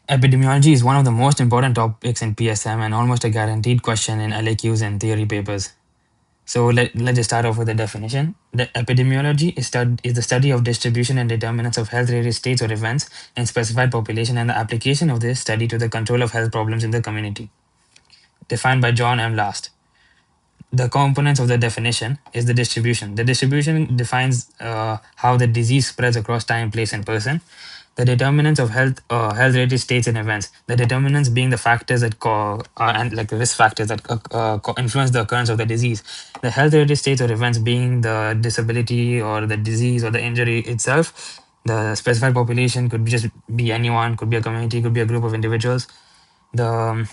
Epidemiology is one of the most important topics in PSM and almost a guaranteed question in LAQs and theory papers. So let's just start off with the definition. The epidemiology is the study of distribution and determinants of health-related states or events in specified population and the application of this study to the control of health problems in the community. Defined by John M. Last. The components of the definition is the distribution. The distribution defines how the disease spreads across time, place, and person. The determinants of health-related states and events. The determinants being the factors that and like the risk factors that influence the occurrence of the disease. The health-related states or events being the disability or the disease or the injury itself. The specified population could just be anyone, could be a community, could be a group of individuals. The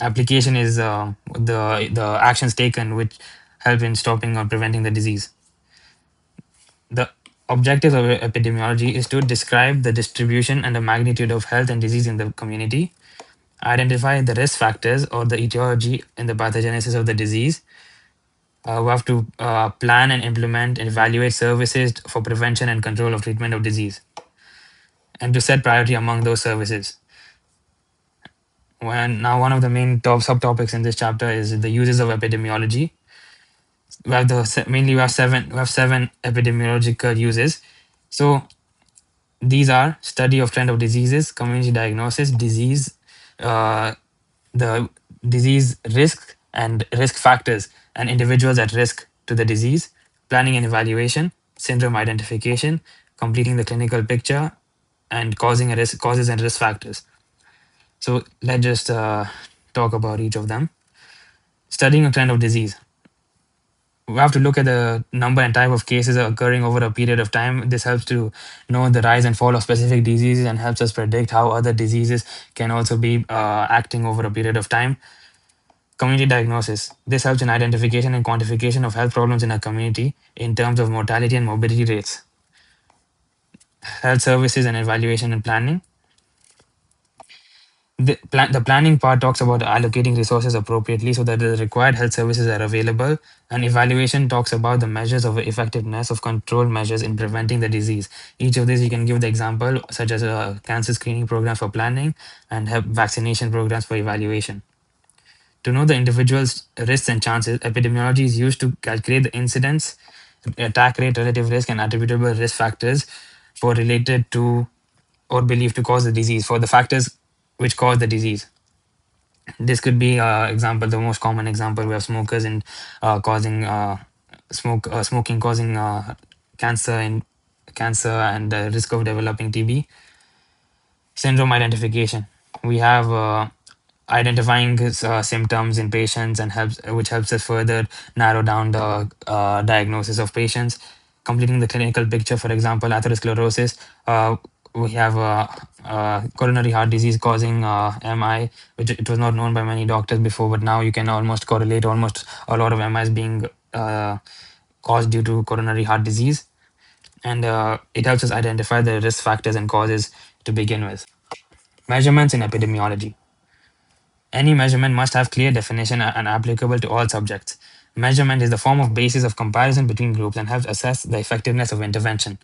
application is the actions taken which help in stopping or preventing the disease. The objectives of epidemiology is to describe the distribution and the magnitude of health and disease in the community, identify the risk factors or the etiology in the pathogenesis of the disease. We have to plan and implement and evaluate services for prevention and control of treatment of disease, and to set priority among those services. Now one of the main subtopics in this chapter is the uses of epidemiology. We have mainly we have seven epidemiological uses. So these are study of trend of diseases, community diagnosis, disease, uh, the disease risk and risk factors and individuals at risk to the disease, planning and evaluation, syndrome identification, completing the clinical picture, and causes and risk factors. So let's just talk about each of them. Studying a trend of disease. We have to look at the number and type of cases occurring over a period of time. This helps to know the rise and fall of specific diseases and helps us predict how other diseases can also be acting over a period of time. Community diagnosis. This helps in identification and quantification of health problems in a community in terms of mortality and morbidity rates. Health services and evaluation and planning. The planning part talks about allocating resources appropriately so that the required health services are available. And evaluation talks about the measures of effectiveness of control measures in preventing the disease. Each of these you can give the example, such as cancer screening programs for planning and vaccination programs for evaluation. To know the individual's risks and chances, epidemiology is used to calculate the incidence, attack rate, relative risk, and attributable risk factors for related to or believed to cause the disease, for the factors which cause the disease. This could be example, the most common example, we have smokers and causing smoking causing cancer and the risk of developing TB. Syndrome identification. We have identifying symptoms in patients and which helps us further narrow down the diagnosis of patients. Completing the clinical picture, for example, atherosclerosis. We have coronary heart disease causing MI, which it was not known by many doctors before, but now you can almost correlate almost a lot of MIs being caused due to coronary heart disease. And it helps us identify the risk factors and causes to begin with. Measurements in epidemiology. Any measurement must have clear definition and applicable to all subjects. Measurement is the form of basis of comparison between groups and helps assess the effectiveness of intervention.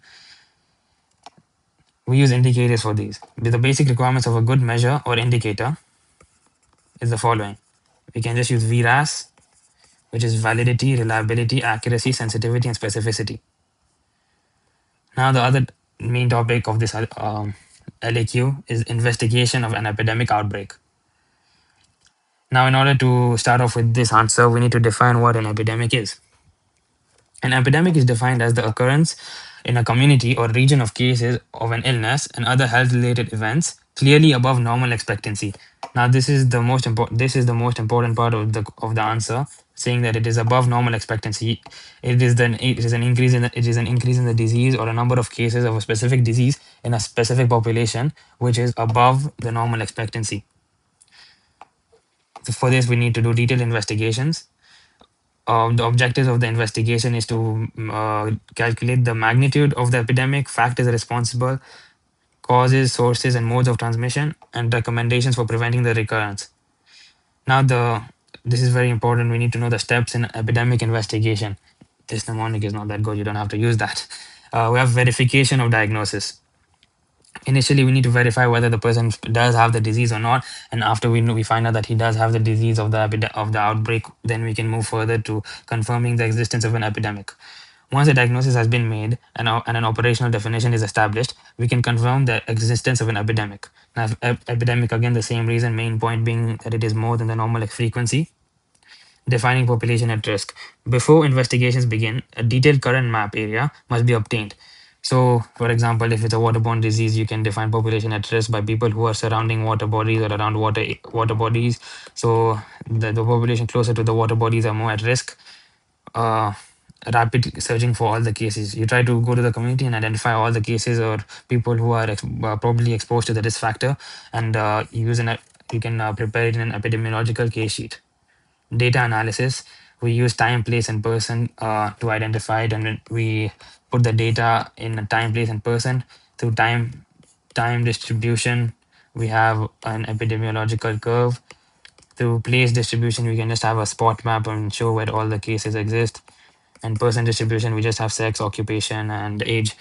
We use indicators for these. The basic requirements of a good measure or indicator is the following. We can just use VRAS, which is validity, reliability, accuracy, sensitivity, and specificity. Now, the other main topic of this LAQ is investigation of an epidemic outbreak. Now, in order to start off with this answer, we need to define what an epidemic is. An epidemic is defined as the occurrence in a community or region of cases of an illness and other health-related events clearly above normal expectancy. Now, this is the most important. This is the most important part of the answer, saying that it is above normal expectancy. It is an increase in the disease or a number of cases of a specific disease in a specific population, which is above the normal expectancy. So for this, we need to do detailed investigations. The objectives of the investigation is to calculate the magnitude of the epidemic, factors responsible, causes, sources, and modes of transmission, and recommendations for preventing the recurrence. Now, this is very important. We need to know the steps in epidemic investigation. This mnemonic is not that good. You don't have to use that. We have verification of diagnosis. initially we need to verify whether the person does have the disease or not, and after we find out that he does have the disease of the outbreak, then we can move further to confirming the existence of an epidemic. Once a diagnosis has been made and an operational definition is established, we can confirm the existence of an epidemic. Now, epidemic, again, the same reason, main point being that it is more than the normal frequency. Defining population at risk. Before investigations begin, a detailed current map area must be obtained. So, for example, if it's a waterborne disease, you can define population at risk by people who are surrounding water bodies or around water bodies. So, the population closer to the water bodies are more at risk. uh, Rapid searching for all the cases. You try to go to the community and identify all the cases or people who are probably exposed to the risk factor, and you can prepare it in an epidemiological case sheet. Data analysis. We use time, place, and person to identify it, and then we put the data in a time, place, and person through time distribution. We have an epidemiological curve. Through place distribution, we can just have a spot map and show where all the cases exist. And person distribution, we just have sex, occupation, and age,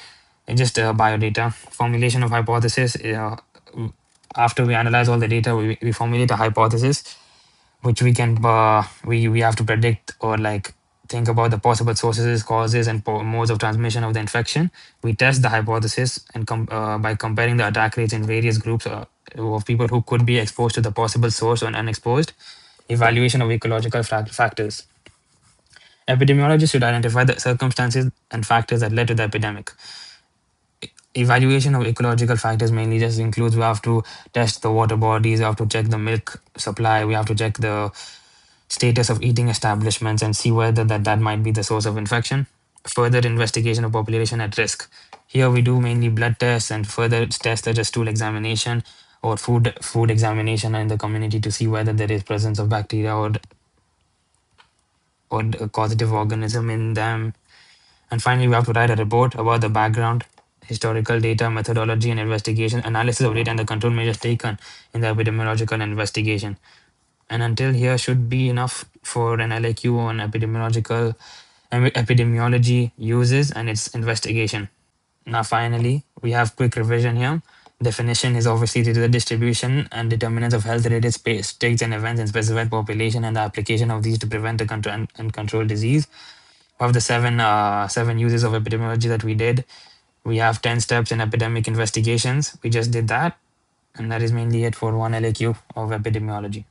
and just biodata. Formulation of hypothesis. After we analyze all the data, we formulate a hypothesis, which we have to predict or like think about the possible sources, causes, and modes of transmission of the infection. We test the hypothesis and by comparing the attack rates in various groups of people who could be exposed to the possible source and unexposed. Evaluation of ecological factors. Epidemiologists should identify the circumstances and factors that led to the epidemic. Evaluation of ecological factors mainly just includes we have to test the water bodies, we have to check the milk supply, we have to check the status of eating establishments and see whether that might be the source of infection. Further investigation of population at risk. Here we do mainly blood tests and further tests such as stool examination or food examination in the community to see whether there is presence of bacteria or a causative organism in them. And finally, we have to write a report about the background, historical data, methodology, and investigation, analysis of data, and the control measures taken in the epidemiological investigation. And until here should be enough for an LAQ on epidemiology uses and its investigation. Now, finally, we have quick revision here. Definition is obviously to the distribution and determinants of health-related states and events in specified population and the application of these to prevent and control disease. Of the seven uses of epidemiology that we did, we have 10 steps in epidemic investigations. We just did that, and that is mainly it for one LAQ of epidemiology.